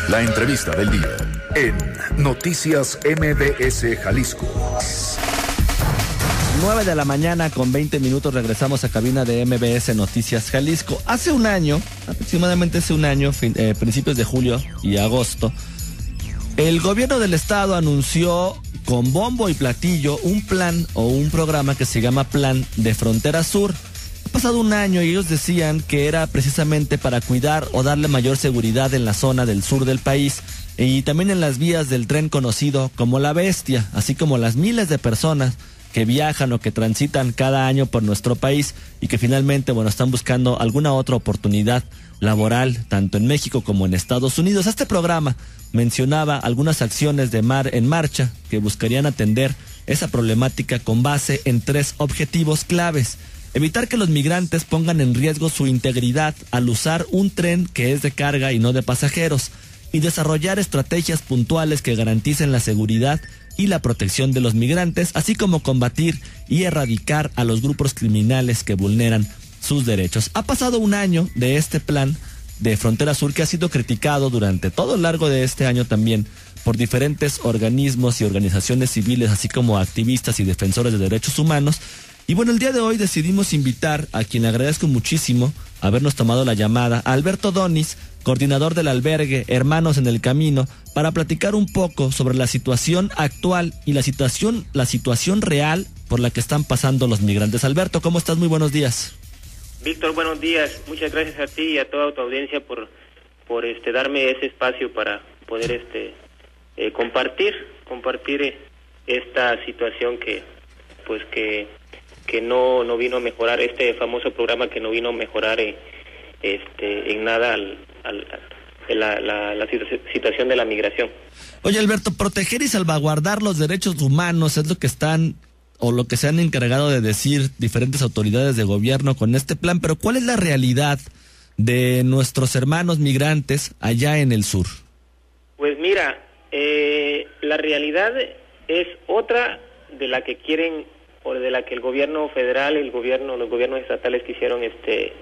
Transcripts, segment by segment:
La entrevista del día en Noticias MBS Jalisco. 9 de la mañana con 20 minutos regresamos a cabina de MBS Noticias Jalisco. Hace un año, aproximadamente hace un año, principios de julio y agosto, el gobierno del estado anunció con bombo y platillo un plan o un programa que se llama Plan de Frontera Sur. Ha pasado un año y ellos decían que era precisamente para cuidar o darle mayor seguridad en la zona del sur del país y también en las vías del tren conocido como La Bestia, así como las miles de personas que viajan o que transitan cada año por nuestro país y que finalmente, están buscando alguna otra oportunidad laboral, tanto en México como en Estados Unidos. Este programa mencionaba algunas acciones en marcha que buscarían atender esa problemática con base en 3 objetivos claves. Evitar que los migrantes pongan en riesgo su integridad al usar un tren que es de carga y no de pasajeros, y desarrollar estrategias puntuales que garanticen la seguridad y la protección de los migrantes, así como combatir y erradicar a los grupos criminales que vulneran sus derechos. Ha pasado un año de este plan de Frontera Sur que ha sido criticado durante todo el largo de este año también por diferentes organismos y organizaciones civiles, así como activistas y defensores de derechos humanos. Y el día de hoy decidimos invitar a quien le agradezco muchísimo habernos tomado la llamada, a Alberto Donis, coordinador del albergue Hermanos en el Camino, para platicar un poco sobre la situación actual y la situación real por la que están pasando los migrantes. Alberto, ¿cómo estás? Muy buenos días. Víctor, buenos días. Muchas gracias a ti y a toda tu audiencia por darme ese espacio para poder compartir esta situación que no vino a mejorar, este famoso programa que no vino a mejorar en nada la situación de la migración. Oye, Alberto, proteger y salvaguardar los derechos humanos es lo que lo que se han encargado de decir diferentes autoridades de gobierno con este plan, pero ¿cuál es la realidad de nuestros hermanos migrantes allá en el sur? Pues mira, la realidad es otra de la que quieren o de la que el gobierno federal y los gobiernos estatales quisieron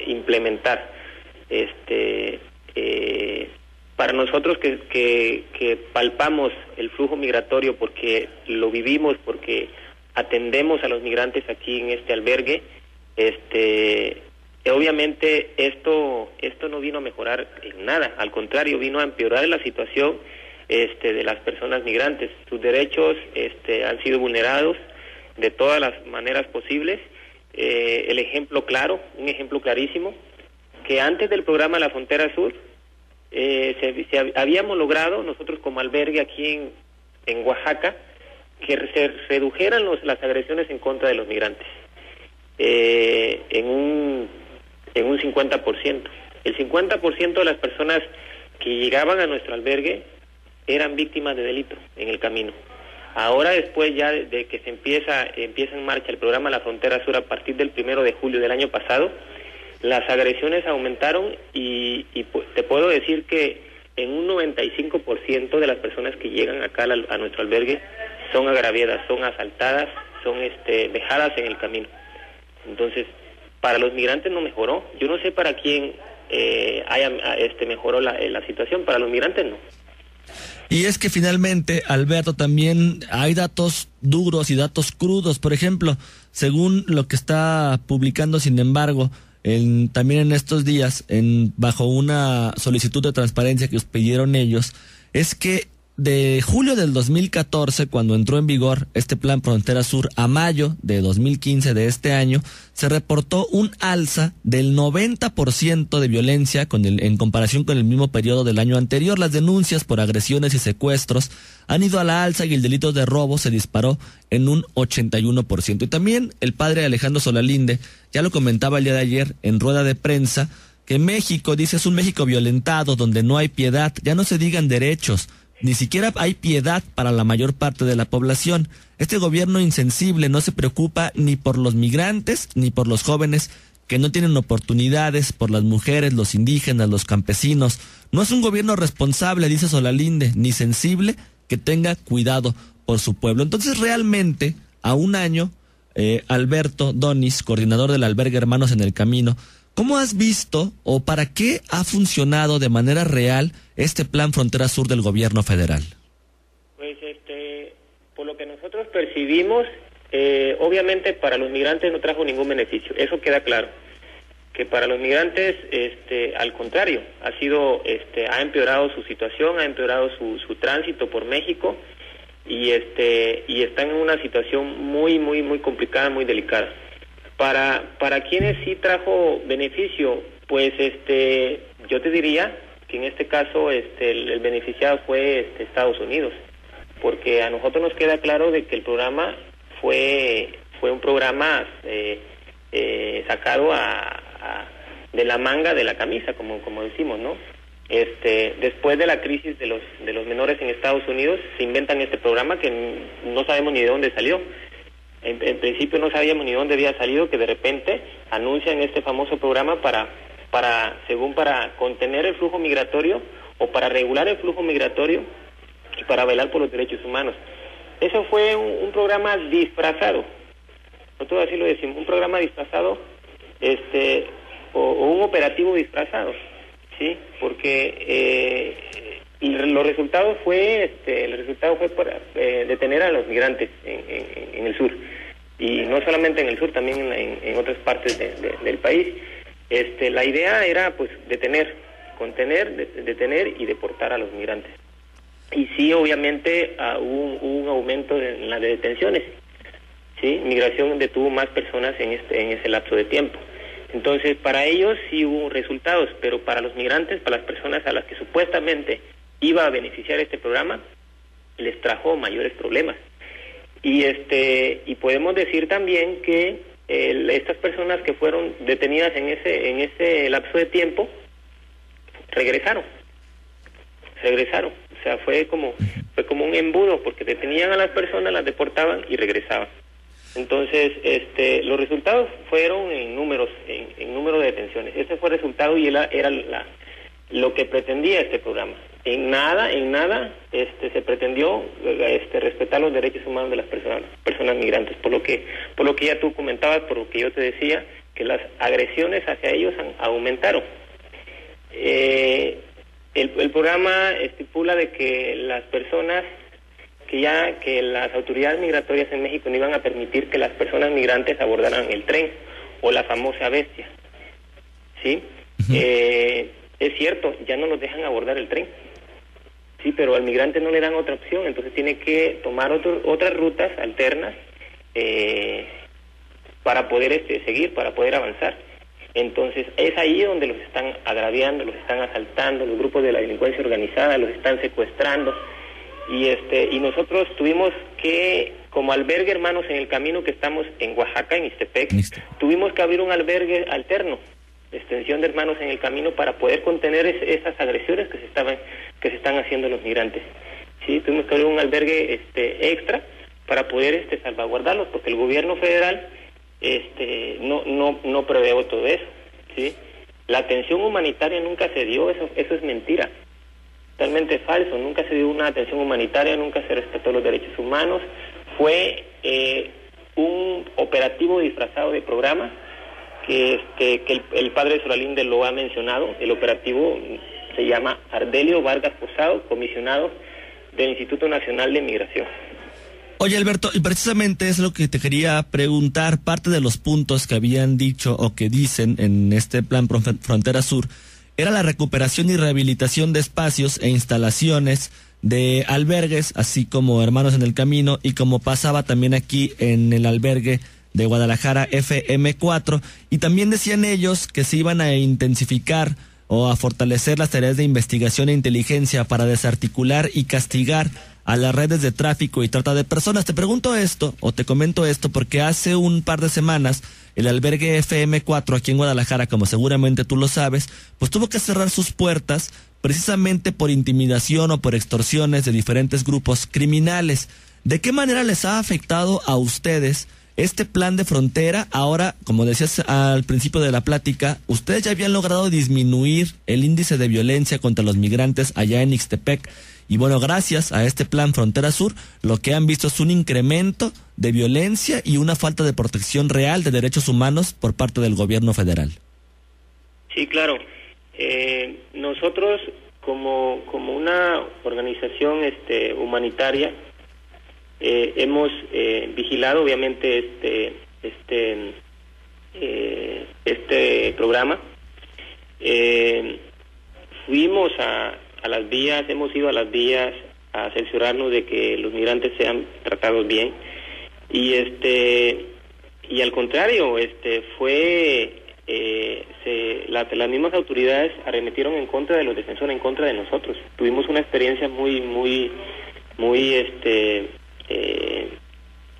implementar. Para nosotros que palpamos el flujo migratorio porque lo vivimos, porque atendemos a los migrantes aquí en este albergue, obviamente esto no vino a mejorar en nada, al contrario, vino a empeorar la situación de las personas migrantes. Sus derechos han sido vulnerados de todas las maneras posibles. Un ejemplo clarísimo, que antes del programa La Frontera Sur habíamos logrado nosotros como albergue aquí en Oaxaca que se redujeran las agresiones en contra de los migrantes en un 50%. El 50% de las personas que llegaban a nuestro albergue eran víctimas de delito en el camino. Ahora, después ya de que empieza en marcha el programa La Frontera Sur a partir del 1 de julio del año pasado, las agresiones aumentaron y te puedo decir que en un 95% de las personas que llegan acá a nuestro albergue son agraviadas, son asaltadas, son vejadas en el camino. Entonces, para los migrantes no mejoró. Yo no sé para quién mejoró la situación, para los migrantes no. Y es que finalmente, Alberto, también hay datos duros y datos crudos. Por ejemplo, según lo que está publicando, sin embargo, también en estos días, bajo una solicitud de transparencia que os pidieron ellos, es que de julio del 2014, cuando entró en vigor este Plan Frontera Sur, a mayo de 2015 de este año, se reportó un alza del 90% de violencia en comparación con el mismo periodo del año anterior. Las denuncias por agresiones y secuestros han ido a la alza y el delito de robo se disparó en un 81%. Y también el padre Alejandro Solalinde ya lo comentaba el día de ayer en rueda de prensa, que México, dice, es un México violentado donde no hay piedad, ya no se digan derechos. Ni siquiera hay piedad para la mayor parte de la población. Este gobierno insensible no se preocupa ni por los migrantes ni por los jóvenes que no tienen oportunidades, por las mujeres, los indígenas, los campesinos. No es un gobierno responsable, dice Solalinde, ni sensible, que tenga cuidado por su pueblo. Entonces, realmente, a un año, Alberto Donis, coordinador del albergue Hermanos en el Camino, ¿Cómo has visto o para qué ha funcionado de manera real este Plan Frontera Sur del gobierno federal? Pues por lo que nosotros percibimos, obviamente para los migrantes no trajo ningún beneficio, eso queda claro. Que para los migrantes, al contrario, ha empeorado su situación, ha empeorado su tránsito por México y están en una situación muy, muy, muy complicada, muy delicada. Para quienes sí trajo beneficio, pues yo te diría que en este caso el beneficiado fue Estados Unidos, porque a nosotros nos queda claro de que el programa fue un programa sacado de la manga de la camisa, como decimos, ¿no? Después de la crisis de los menores en Estados Unidos, se inventan este programa que no sabemos ni de dónde salió. En principio no sabíamos ni dónde había salido, que de repente anuncian este famoso programa para contener el flujo migratorio o para regular el flujo migratorio y para velar por los derechos humanos. Eso fue un programa disfrazado, nosotros así lo decimos, un programa disfrazado, o un operativo disfrazado, ¿sí? Porque los resultados fue para detener a los migrantes en el sur, y no solamente en el sur, también en otras partes del país. La idea era pues detener, contener, detener y deportar a los migrantes. Y sí, obviamente hubo un aumento en las detenciones, ¿sí? Migración detuvo más personas en ese lapso de tiempo. Entonces, para ellos sí hubo resultados, pero para los migrantes, para las personas a las que supuestamente iba a beneficiar este programa, les trajo mayores problemas. Y podemos decir también que estas personas que fueron detenidas en ese lapso de tiempo regresaron. O sea, fue como un embudo, porque detenían a las personas, las deportaban y regresaban. Entonces, los resultados fueron en número de detenciones. Ese fue el resultado y era lo que pretendía este programa. En nada se pretendió respetar los derechos humanos de las personas migrantes, por lo que ya tú comentabas, por lo que yo te decía, que las agresiones hacia ellos aumentaron. El programa estipula de que las personas que las autoridades migratorias en México no iban a permitir que las personas migrantes abordaran el tren o la famosa bestia, ¿sí? Uh-huh. Es cierto, ya no nos dejan abordar el tren, sí, pero al migrante no le dan otra opción, entonces tiene que tomar otras rutas alternas para poder seguir, para poder avanzar. Entonces es ahí donde los están agraviando, los están asaltando, los grupos de la delincuencia organizada los están secuestrando. Y nosotros tuvimos que, como albergue Hermanos en el Camino, que estamos en Oaxaca, en Ixtepec, tuvimos que abrir un albergue alterno, extensión de Hermanos en el Camino, para poder contener esas agresiones que se están haciendo los migrantes. Sí, tuvimos que abrir un albergue extra para poder salvaguardarlos, porque el gobierno federal no prevé todo eso, ¿sí? La atención humanitaria nunca se dio, eso es mentira. Totalmente falso, nunca se dio una atención humanitaria, nunca se respetó los derechos humanos. Fue un operativo disfrazado de programa que el padre Solalinde lo ha mencionado. El operativo se llama Ardelio Vargas Posado, comisionado del Instituto Nacional de Migración. Oye, Alberto, y precisamente es lo que te quería preguntar. Parte de los puntos que habían dicho o que dicen en este plan Frontera Sur era la recuperación y rehabilitación de espacios e instalaciones de albergues, así como Hermanos en el Camino, y como pasaba también aquí en el albergue de Guadalajara FM4, y también decían ellos que se iban a intensificar o a fortalecer las tareas de investigación e inteligencia para desarticular y castigar a las redes de tráfico y trata de personas. Te pregunto esto, o te comento esto, porque hace un par de semanas el albergue FM4 aquí en Guadalajara, como seguramente tú lo sabes, pues tuvo que cerrar sus puertas precisamente por intimidación o por extorsiones de diferentes grupos criminales. ¿De qué manera les ha afectado a ustedes este plan de frontera? Ahora, como decías al principio de la plática, ustedes ya habían logrado disminuir el índice de violencia contra los migrantes allá en Ixtepec. Y bueno, gracias a este plan Frontera Sur, lo que han visto es un incremento de violencia y una falta de protección real de derechos humanos por parte del gobierno federal. Sí, claro. Nosotros como una organización humanitaria hemos vigilado obviamente este programa. Fuimos a las vías, hemos ido a las vías a cerciorarnos de que los migrantes sean tratados bien, y al contrario, las mismas autoridades arremetieron en contra de los defensores, en contra de nosotros. Tuvimos una experiencia muy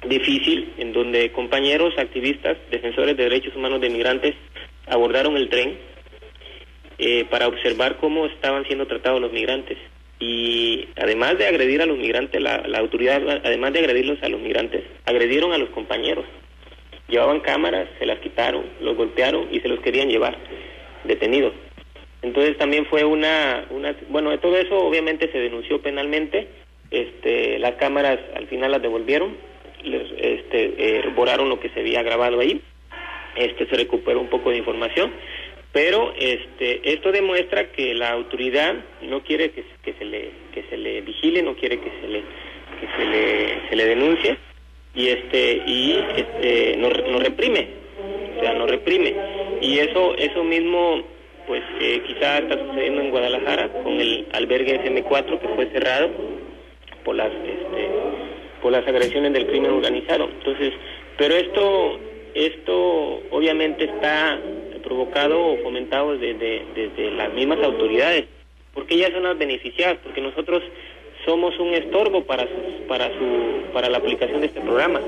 difícil, en donde compañeros activistas, defensores de derechos humanos de migrantes, abordaron el tren para observar cómo estaban siendo tratados los migrantes. Y además de agredir a los migrantes, la autoridad, además de agredirlos a los migrantes, agredieron a los compañeros. Llevaban cámaras, se las quitaron, los golpearon y se los querían llevar detenidos. Entonces también fue bueno, todo eso obviamente se denunció penalmente. Las cámaras al final las devolvieron, borraron lo que se había grabado ahí. Se recuperó un poco de información, pero esto demuestra que la autoridad no quiere que se le vigile, no quiere que se le denuncie, y nos reprime, o sea, nos reprime. Y eso mismo pues quizá está sucediendo en Guadalajara con el albergue SM4, que fue cerrado por las agresiones del crimen organizado. Entonces, pero esto obviamente está provocado o fomentado desde las mismas autoridades, porque ellas son las beneficiadas, porque nosotros somos un estorbo para la aplicación de este programa,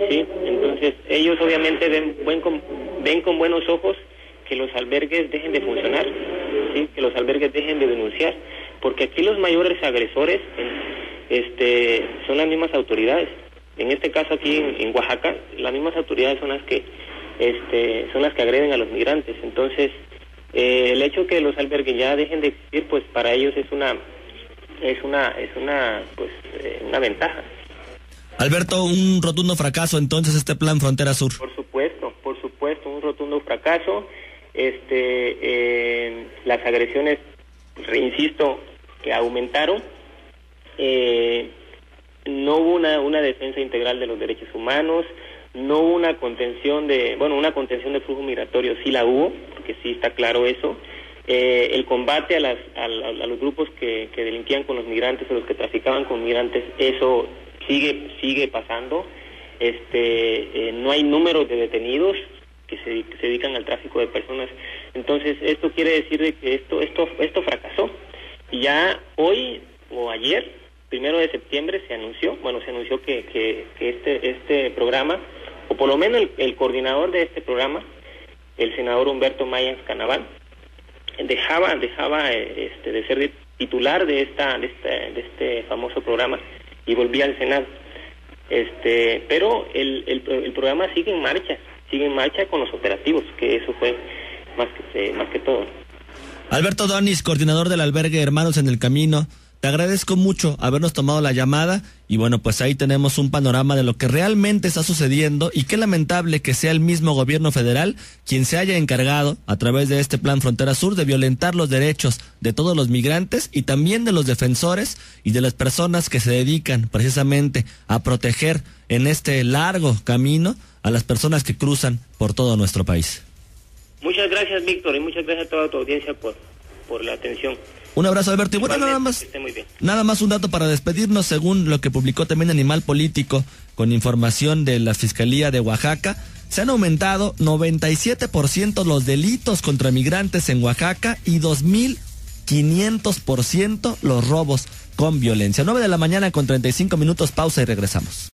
¿sí? Entonces ellos obviamente ven con buenos ojos que los albergues dejen de funcionar, ¿sí? Que los albergues dejen de denunciar, porque aquí los mayores agresores son las mismas autoridades. En este caso aquí en Oaxaca, las mismas autoridades son las que agreden a los migrantes. Entonces, el hecho que los albergues ya dejen de existir, pues para ellos es una ventaja. Alberto, un rotundo fracaso entonces este plan Frontera Sur. Por supuesto, un rotundo fracaso. Las agresiones, insisto, que aumentaron. No hubo una defensa integral de los derechos humanos, no hubo una contención de flujo migratorio, sí la hubo, porque sí está claro eso. El combate a los grupos que delinquían con los migrantes o los que traficaban con migrantes, eso sigue pasando. No hay números de detenidos que se dedican al tráfico de personas. Entonces esto quiere decir de que esto fracasó. Y ya hoy o ayer, 1 de septiembre, se anunció que este programa, o por lo menos el coordinador de este programa, el senador Humberto Mayans Canaval, dejaba de ser titular de este famoso programa y volvía al Senado. Pero el programa sigue en marcha con los operativos, que eso fue más que todo. Alberto Donis, coordinador del albergue Hermanos en el Camino, te agradezco mucho habernos tomado la llamada y bueno, pues ahí tenemos un panorama de lo que realmente está sucediendo y qué lamentable que sea el mismo gobierno federal quien se haya encargado a través de este plan Frontera Sur de violentar los derechos de todos los migrantes y también de los defensores y de las personas que se dedican precisamente a proteger en este largo camino a las personas que cruzan por todo nuestro país. Muchas gracias, Víctor, y muchas gracias a toda tu audiencia por la atención. Un abrazo, Alberto. Y bueno, nada más un dato para despedirnos. Según lo que publicó también Animal Político, con información de la Fiscalía de Oaxaca, se han aumentado 97% los delitos contra migrantes en Oaxaca y 2.500% los robos con violencia. 9 de la mañana con 35 minutos, pausa y regresamos.